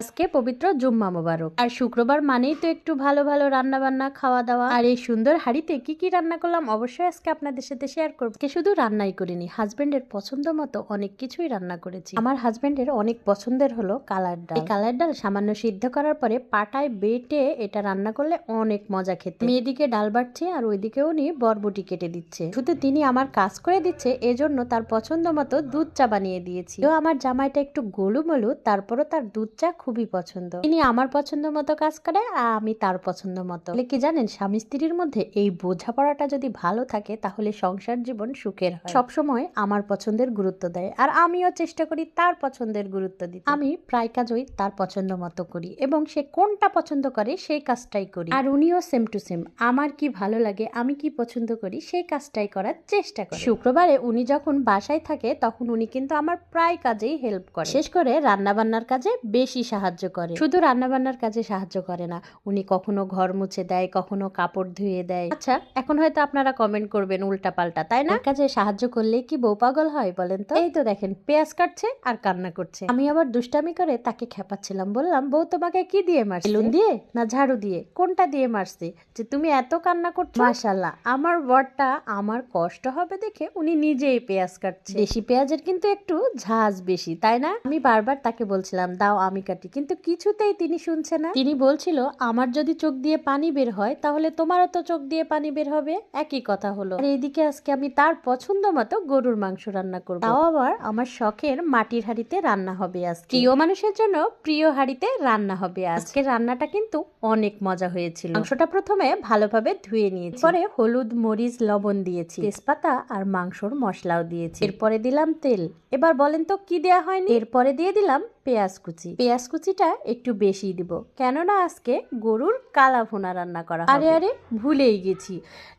আজকে পবিত্র জুম্মা মোবারক আর শুক্রবার মানেই তো একটু ভালো ভালো রান্না বান্না খাওয়া দাওয়া। আর এই সুন্দর হাড়িতে কি কি রান্না করলাম অবশ্যই আজকে আপনাদের সাথে শেয়ার করবো। শুধু রান্নাই করিনি, হাজবেন্ডের পছন্দ মতো অনেক কিছুই রান্না করেছি। আমার হাজবেন্ডের অনেক পছন্দের হলো কালার ডাল। এই কালার ডাল সামান্য সিদ্ধ করার পরে পাটায় বেটে এটা রান্না করলে অনেক মজা খেতে। মেয়েদিকে ডাল বাটছে আর ওইদিকে উনি বরবটি কেটে দিচ্ছে। শুধু তিনি আমার কাজ করে দিচ্ছে, এজন্য তার পছন্দ মতো দুধ চা বানিয়ে দিয়েছি। তো আমার জামাইটা একটু গোলুমলু, তারপরও তার দুধ চা খুবই পছন্দ। তিনি আমার পছন্দ মতো কাজ করে আর আমি তার পছন্দ মতো। কি জানেন, স্বামী স্ত্রীর মধ্যে এই বোঝাপড়াটা যদি ভালো থাকে তাহলে সংসার জীবন সুখের হয়। সবসময় আমার পছন্দের গুরুত্ব দেয় আর আমিও চেষ্টা করি তার পছন্দের গুরুত্ব দিতে। আমি প্রায় কাজই তার পছন্দ মতো করি এবং সে কোনটা পছন্দ করে সেই কাজটাই করি। আর উনিও সেম টু সেম আমার কি ভালো লাগে, আমি কি পছন্দ করি সেই কাজটাই করার চেষ্টা করি। শুক্রবারে উনি যখন বাসায় থাকে তখন উনি কিন্তু আমার প্রায় কাজেই হেল্প করে, বিশেষ করে রান্না বান্নার কাজে বেশি সাহায্য করে। শুধু রান্না বান্নার কাজে সাহায্য করে না, উনি কখনো ঘর মুছে দেয়, কখনো কাপড় ধুয়ে দেয়। আচ্ছা, এখন হয়তো আপনারা কমেন্ট করবেন উল্টা পাল্টা, তাই না? কাজে সাহায্য করলেই কি বউ পাগল হয় বলেন তো? এই তো দেখেন পেঁয়াজ কাটছে আর কান্না করছে। আমি আবার দুষ্টামি করে তাকে খেপাচ্ছিলাম, বললাম বউ তোমাকে কি দিয়ে মারছে, বেলুন দিয়ে না ঝাড়ু দিয়ে, কোনটা দিয়ে মারছে যে তুমি এত কান্না করছো? মাশাআল্লাহ, আমার বরটা আমার কষ্ট হবে দেখে উনি নিজেই পেঁয়াজ কাটছে। দেশি পেঁয়াজের কিন্তু একটু ঝাঁজ বেশি, তাই না? আমি বারবার তাকে বলছিলাম দাও আমি কাটি, কিন্তু কিছুতেই তিনি শুনছে না। তিনি বলছিল আমার যদি চোখ দিয়ে পানি বের হয় তাহলে তোমারও তো চোখ দিয়ে পানি বের হবে, একই কথা হলো। আর এইদিকে আজকে আমি তার পছন্দ মতো গরুর মাংস রান্না করব, তাও আবার আমার শখের মাটির হাঁড়িতে রান্না হবে। আজকে প্রিয় মানুষের জন্য প্রিয় হাঁড়িতে রান্না হবে। আজকে রান্নাটা কিন্তু অনেক মজা হয়েছিল। মাংসটা প্রথমে ভালোভাবে ধুয়ে নিয়েছি, পরে হলুদ মরিচ লবণ দিয়েছি, তেজপাতা আর মাংসর মশলাও দিয়েছি, এরপরে দিলাম তেল। এবার বলেন তো কি দেয়া হয়নি? এরপরে দিয়ে দিলাম পেঁয়াজ কুচি। পেঁয়াজ কুচিটা একটু বেশি দিব, কেননা আজকে গরুর কালা ভুনা রান্না করা হবে। আরে আরে ভুলেই গেছি,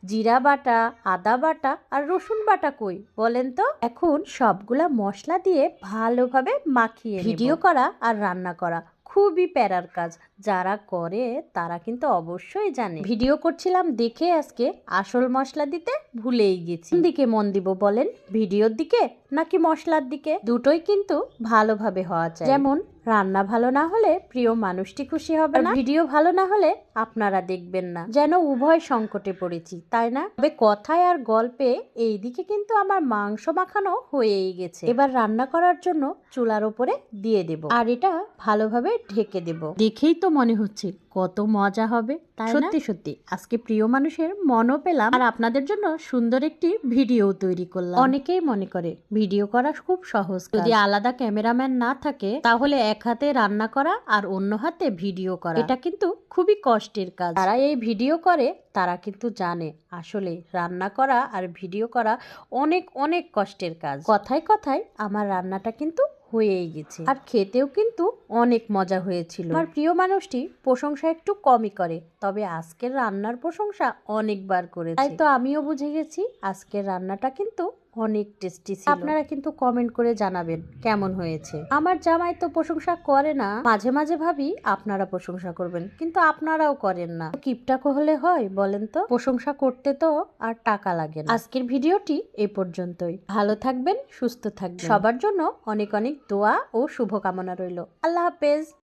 জিরা বাটা, আদা বাটা আর রসুন বাটা কই বলেন তো? এখন সবগুলা মশলা দিয়ে ভালোভাবে মাখিয়ে নেব। ভিডিও করা আর রান্না করা খুবই প্যারার কাজ, যারা করে তারা কিন্তু অবশ্যই জানে। ভিডিও করছিলাম দেখে আজকে আসল মশলা দিতে ভুলেই গেছি। দিকে মন দিব বলেন, ভিডিওর দিকে নাকি মশলার দিকে? দুটোই কিন্তু ভালোভাবে হওয়া চাই। যেমন রান্না ভালো না হলে প্রিয় মানুষটি খুশি হবে না, ভিডিও ভালো না হলে আপনারা দেখবেন না, যেন উভয় সংকটে পড়েছি, তাই না? তবে কথায় আর গল্পে এইদিকে কিন্তু আমার মাংস মাখানো হয়েই গেছে। এবার রান্না করার জন্য চুলার উপরে দিয়ে দেব আর এটা ভালোভাবে ঢেকে দেব। দেখেই তো মনে হচ্ছে কত মজা হবে, তাই না? সত্যি সত্যি আজকে প্রিয় মানুষের মনও পেলাম আর আপনাদের জন্য সুন্দর একটি ভিডিও তৈরি করলাম। অনেকেই মনে করে ভিডিও করা খুব সহজ, যদি আলাদা ক্যামেরাম্যান না থাকে তাহলে এক হাতে রান্না করা আর অন্য হাতে ভিডিও করা এটা কিন্তু খুবই কষ্টের কাজ। যারা এই ভিডিও করে তারা কিন্তু জানে আসলে রান্না করা আর ভিডিও করা অনেক অনেক কষ্টের কাজ। কথায় কথায় আমার রান্নাটা কিন্তু হয়েই গেছে আর খেতেও কিন্তু অনেক মজা হয়েছিল। আমার প্রিয় মানুষটি প্রশংসা একটু কমই করে, তবে আজকের রান্নার প্রশংসা অনেকবার করেছে, তাই তো আমিও বুঝে গেছি আজকের রান্নাটা কিন্তু অনেক টেস্টি ছিল। আপনারা কিন্তু কমেন্ট করে জানাবেন কেমন হয়েছে। আমার জামাই তো প্রশংসা করে না, মাঝে মাঝে ভাবি আপনারা প্রশংসা করবেন, কিন্তু আপনারাও করেন না। কিপটাক হলে হয় বলেন তো? প্রশংসা করতে তো আর টাকা লাগে না। আজকের ভিডিওটি এ পর্যন্তই। ভালো থাকবেন, সুস্থ থাকবেন, সবার জন্য অনেক অনেক দোয়া ও শুভকামনা রইল। আল্লাহ হাফেজ।